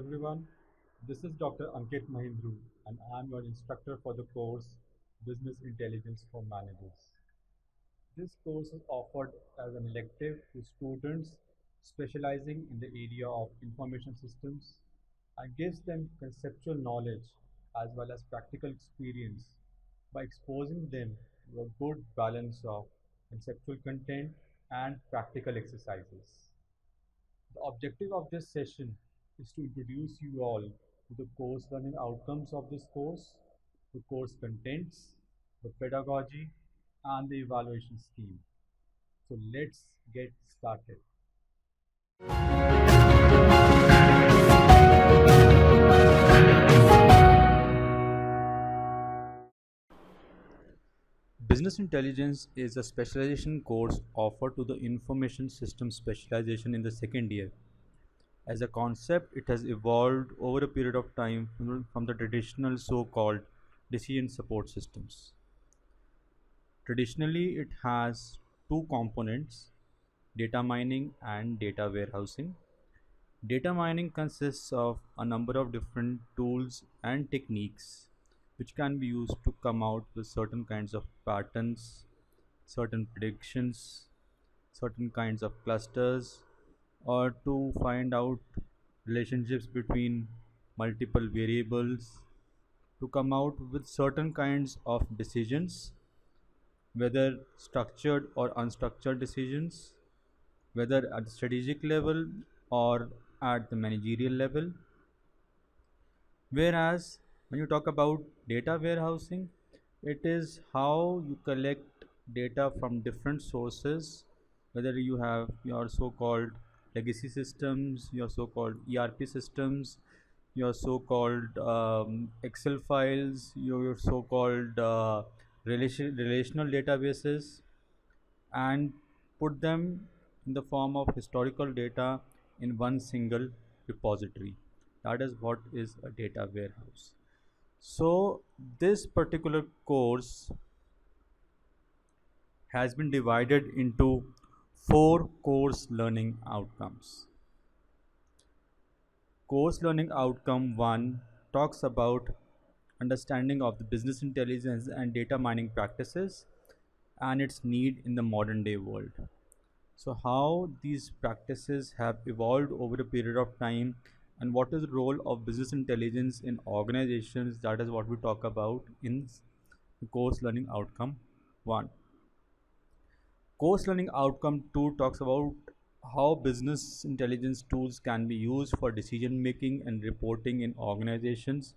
everyone. This is Dr. Ankit Mahindru, and I'm your instructor for the course Business Intelligence for Managers. This course is offered as an elective to students specializing in the area of information systems and gives them conceptual knowledge as well as practical experience by exposing them to a good balance of conceptual content and practical exercises. The objective of this session is to introduce you all to the course learning outcomes of this course, the course contents, the pedagogy, and the evaluation scheme. So let's get started. Business Intelligence is a specialization course offered to the Information Systems specialization in the second year. As a concept, it has evolved over a period of time from the traditional so-called decision support systems. Traditionally, it has two components: data mining and data warehousing. Data mining consists of a number of different tools and techniques which can be used to come out with certain kinds of patterns, certain predictions, certain kinds of clusters, or to find out relationships between multiple variables, to come out with certain kinds of decisions, whether structured or unstructured decisions, whether at the strategic level or at the managerial level. Whereas when you talk about data warehousing, it is how you collect data from different sources, whether you have your so-called legacy systems, your so-called ERP systems, your so-called Excel files, your so-called relational databases, and put them in the form of historical data in one single repository. That is what is a data warehouse. So this particular course has been divided into four course learning outcomes. Course learning outcome 1 talks about understanding of the business intelligence and data mining practices and its need in the modern day world. So how these practices have evolved over a period of time and what is the role of business intelligence in organizations, that is what we talk about in the course learning outcome 1. Course learning outcome 2 talks about how business intelligence tools can be used for decision making and reporting in organizations.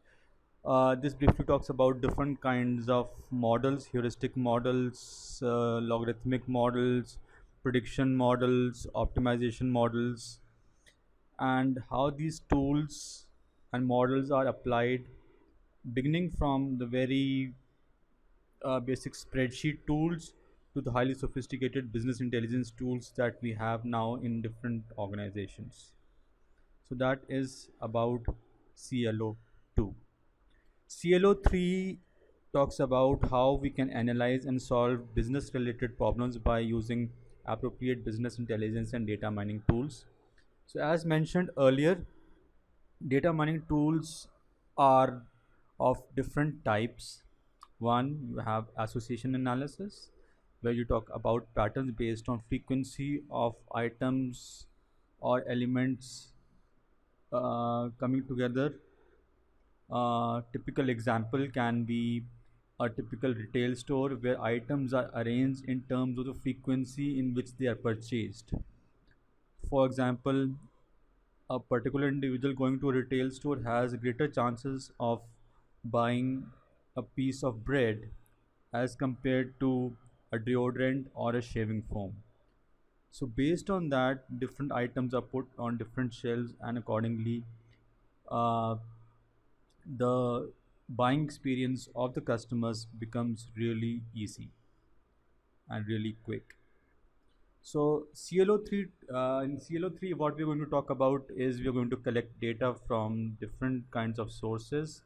This briefly talks about different kinds of models: heuristic models, logarithmic models, prediction models, optimization models, and how these tools and models are applied, beginning from the very basic spreadsheet tools to the highly sophisticated business intelligence tools that we have now in different organizations. So that is about CLO 2. CLO 3 talks about how we can analyze and solve business related problems by using appropriate business intelligence and data mining tools. So, as mentioned earlier, data mining tools are of different types. One, you have association analysis, where you talk about patterns based on frequency of items or elements coming together. Typical example can be a typical retail store where items are arranged in terms of the frequency in which they are purchased. For example, a particular individual going to a retail store has greater chances of buying a piece of bread as compared to a deodorant or a shaving foam. So based on that, different items are put on different shelves, and accordingly, uh, the buying experience of the customers becomes really easy and really quick. So CLO3, in CLO3, what we're going to talk about is we're going to collect data from different kinds of sources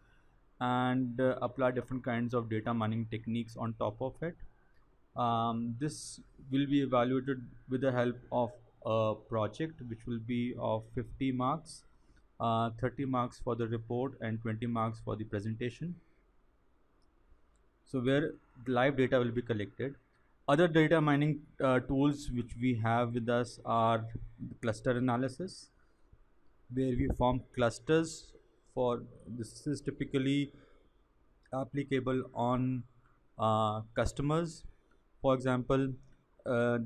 and apply different kinds of data mining techniques on top of it. This will be evaluated with the help of a project which will be of 50 marks. 30 marks for the report and 20 marks for the presentation. So where live data will be collected. Other data mining tools which we have with us are the cluster analysis, where we form clusters for this is typically applicable on customers. For example, uh,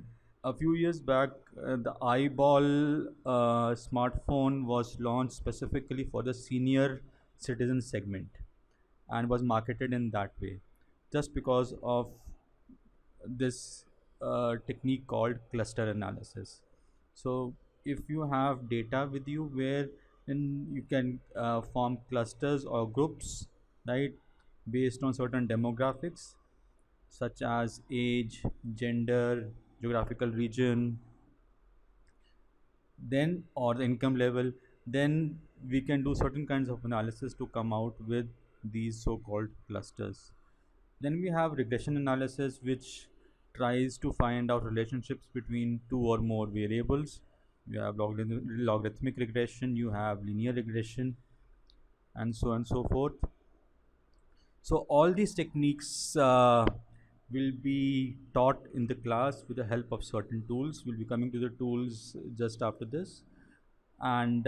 a few years back, the Eyeball smartphone was launched specifically for the senior citizen segment and was marketed in that way just because of this technique called cluster analysis. So if you have data with you where then you can form clusters or groups, right, based on certain demographics such as age, gender, geographical region, then or the income level, then we can do certain kinds of analysis to come out with these so-called clusters. Then we have regression analysis, which tries to find out relationships between two or more variables. You have logarithmic regression, you have linear regression, and so on and so forth. So all these techniques will be taught in the class with the help of certain tools. We'll be coming to the tools just after this. And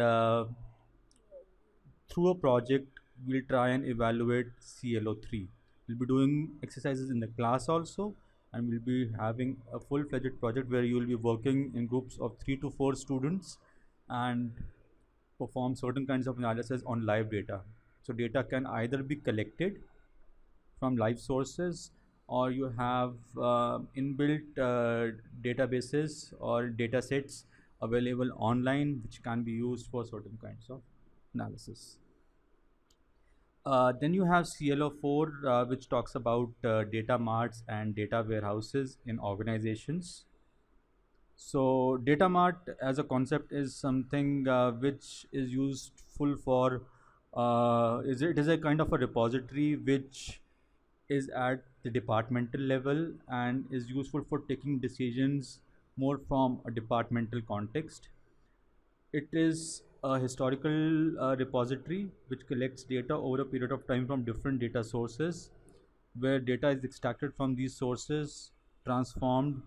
through a project, we'll try and evaluate CLO3. We'll be doing exercises in the class also, and we'll be having a full-fledged project where you will be working in groups of 3 to 4 students and perform certain kinds of analysis on live data. So data can either be collected from live sources, or you have inbuilt databases or data sets available online which can be used for certain kinds of analysis. Then you have CLO4, which talks about data marts and data warehouses in organizations. So data mart as a concept is something which is useful for it is a kind of a repository which is at the departmental level and is useful for taking decisions more from a departmental context. It is a historical repository which collects data over a period of time from different data sources, where data is extracted from these sources, transformed,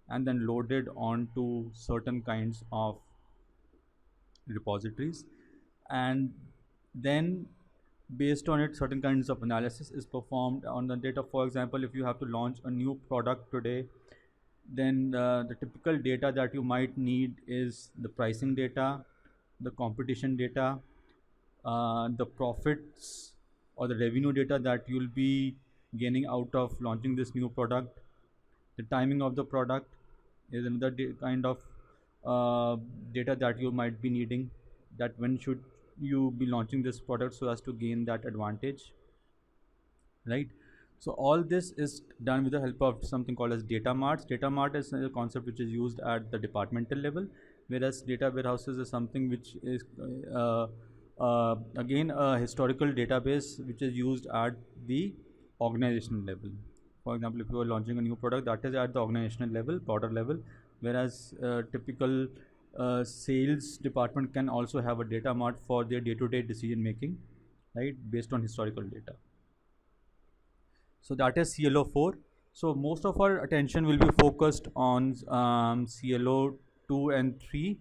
and then loaded onto certain kinds of repositories. And then based on it, certain kinds of analysis is performed on the data. For example, if you have to launch a new product today, then the typical data that you might need is the pricing data, the competition data, the profits or the revenue data that you'll be gaining out of launching this new product. The timing of the product is another kind of data that you might be needing, that when should you be launching this product so as to gain that advantage, right? So all this is done with the help of something called as data marts. Data mart is a concept which is used at the departmental level, whereas data warehouses is something which is again a historical database which is used at the organizational level. For example, if you are launching a new product, that is at the organizational level, broader level, whereas typical sales department can also have a data mart for their day-to-day decision making, right, based on historical data. So that is CLO4. So most of our attention will be focused on CLO2 and 3.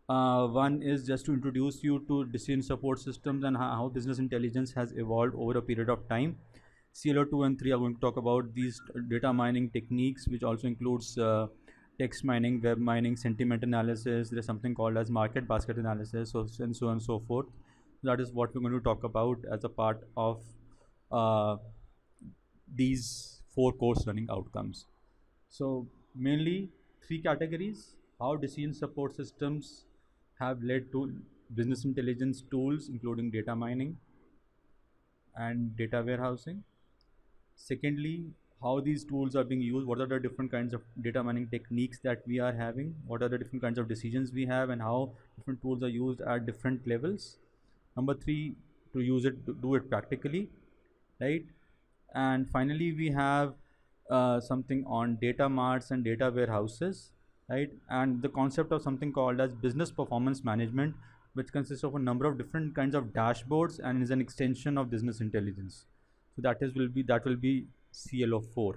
One is just to introduce you to decision support systems and how business intelligence has evolved over a period of time. CLO2 and 3 are going to talk about these data mining techniques, which also includes text mining, web mining, sentiment analysis. There's something called as market basket analysis, and so on and so forth. That is what we're going to talk about as a part of uh, these 4 course learning outcomes. So mainly 3 categories: how decision support systems have led to business intelligence tools, including data mining and data warehousing. Secondly, how these tools are being used, what are the different kinds of data mining techniques that we are having, what are the different kinds of decisions we have, and how different tools are used at different levels. Number 3, to use it, to do it practically, right? And finally, we have something on data marts and data warehouses, right? And the concept of something called as business performance management, which consists of a number of different kinds of dashboards and is an extension of business intelligence. So that will be CLO4.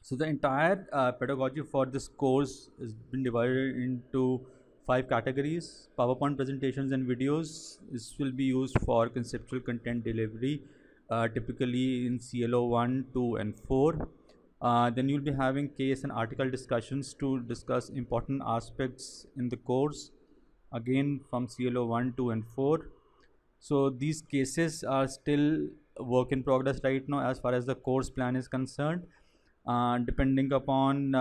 So the entire pedagogy for this course has been divided into 5 categories. PowerPoint presentations and videos. This will be used for conceptual content delivery, typically in CLO 1, 2, and 4. Then you'll be having case and article discussions to discuss important aspects in the course, again from CLO 1, 2, and 4. So these cases are still a work in progress right now as far as the course plan is concerned, depending upon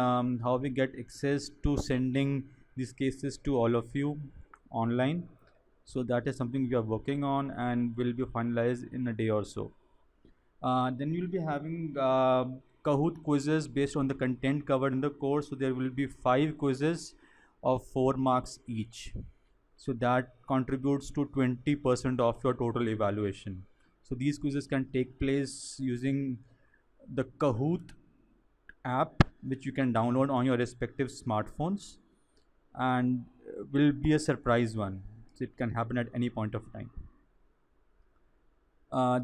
how we get access to sending these cases to all of you online. So that is something we are working on and will be finalized in a day or so. Then you'll be having Kahoot quizzes based on the content covered in the course. So there will be 5 quizzes of 4 marks each. So that contributes to 20% of your total evaluation. So these quizzes can take place using the Kahoot app, which you can download on your respective smartphones, and will be a surprise one. So it can happen at any point of time.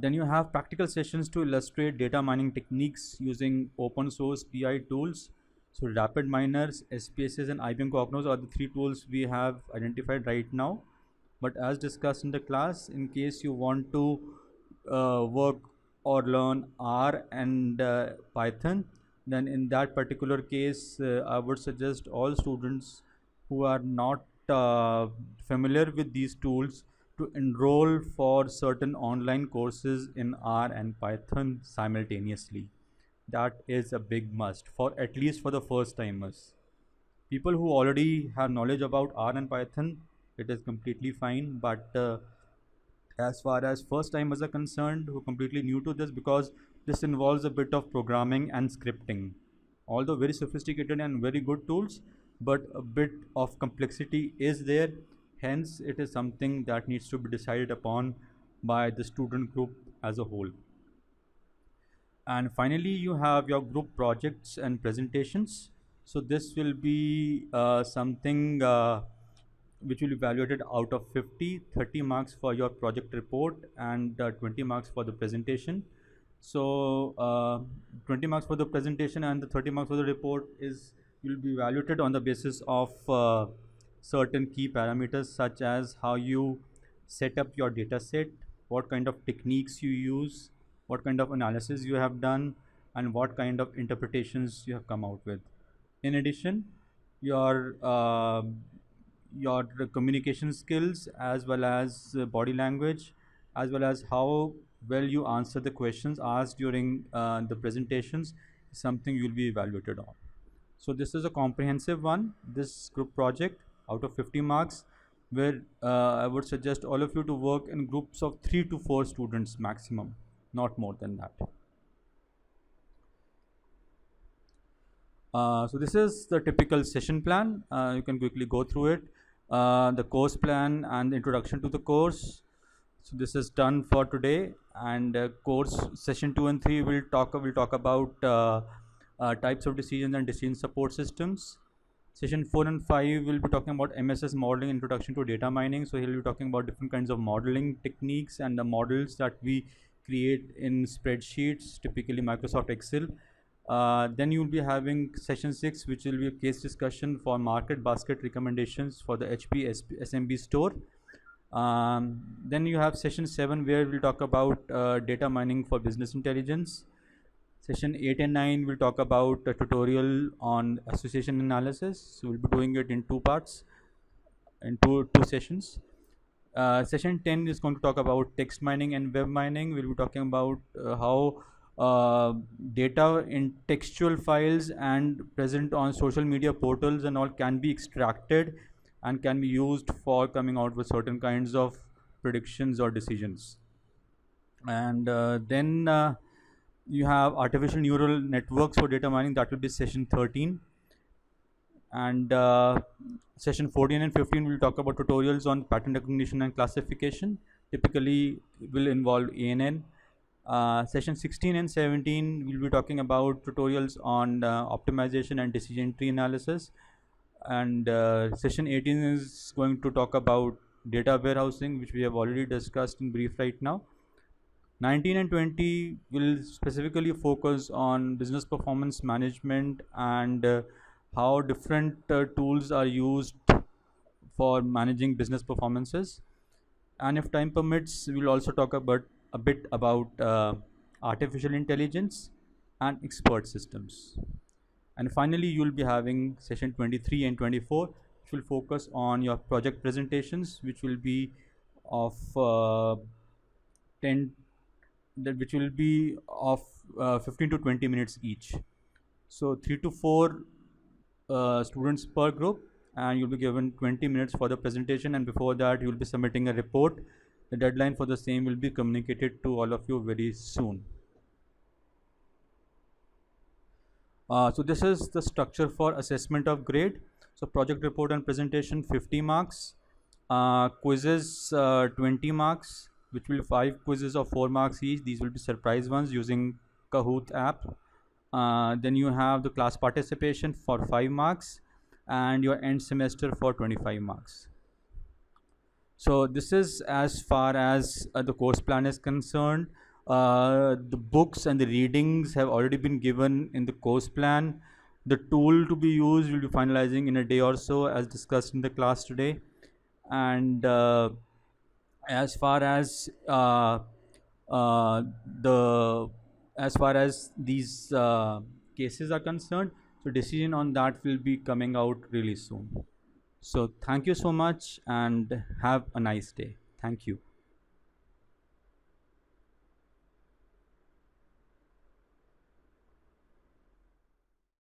Then you have practical sessions to illustrate data mining techniques using open source PI tools. So RapidMiners, SPSS, and IBM Cognos are the 3 tools we have identified right now. But as discussed in the class, in case you want to work or learn R and Python, then in that particular case, I would suggest all students who are not familiar with these tools to enroll for certain online courses in R and Python simultaneously. That is a big must, for at least for the first timers. People who already have knowledge about R and Python, it is completely fine, but as far as first timers are concerned who are completely new to this, because this involves a bit of programming and scripting, although very sophisticated and very good tools, but a bit of complexity is there. Hence it is something that needs to be decided upon by the student group as a whole. And finally you have your group projects and presentations. So this will be something which will be evaluated out of 50, 30 marks for your project report and 20 marks for the presentation. So 20 marks for the presentation and the 30 marks for the report is will be evaluated on the basis of certain key parameters, such as how you set up your data set, what kind of techniques you use, what kind of analysis you have done, and what kind of interpretations you have come out with. In addition, your your communication skills, as well as body language, as well as how well you answer the questions asked during the presentations, is something you will be evaluated on. So this is a comprehensive one, this group project out of 50 marks, where I would suggest all of you to work in groups of 3 to 4 students maximum, not more than that. So this is the typical session plan. You can quickly go through it. The course plan and the introduction to the course. So this is done for today, and course session 2 and 3 will talk about types of decisions and decision support systems. Session 4 and 5 will be talking about MSS modeling, introduction to data mining. So he'll be talking about different kinds of modeling techniques and the models that we create in spreadsheets, typically Microsoft Excel. Then you will be having session 6, which will be a case discussion for market basket recommendations for the HP SMB store. Then you have session 7, where we'll talk about data mining for business intelligence. Session 8 and 9 will talk about a tutorial on association analysis. So we'll be doing it in 2 parts, in two sessions. Session 10 is going to talk about text mining and web mining. We'll be talking about how data in textual files and present on social media portals and all can be extracted and can be used for coming out with certain kinds of predictions or decisions. And then you have artificial neural networks for data mining. That will be session 13. And session 14 and 15 will talk about tutorials on pattern recognition and classification. Typically will involve ANN. Session 16 and 17 we'll be talking about tutorials on optimization and decision tree analysis. And session 18 is going to talk about data warehousing, which we have already discussed in brief right now. 19 and 20 will specifically focus on business performance management and how different tools are used for managing business performances. And if time permits, we'll also talk about a bit about artificial intelligence and expert systems. And finally, you'll be having session 23 and 24, which will focus on your project presentations, which will be of 10 that which will be of 15 to 20 minutes each. So 3 to 4 students per group, and you'll be given 20 minutes for the presentation, and before that you'll be submitting a report. The deadline for the same will be communicated to all of you very soon. So this is the structure for assessment of grade. So project report and presentation 50 marks, quizzes 20 marks, which will be 5 quizzes of 4 marks each. These will be surprise ones using Kahoot app. Then you have the class participation for 5 marks and your end semester for 25 marks. So this is as far as the course plan is concerned. The books and the readings have already been given in the course plan. The tool to be used will be finalizing in a day or so, as discussed in the class today. And as far as the as far as these cases are concerned, so decision on that will be coming out really soon. So thank you so much and have a nice day. Thank you.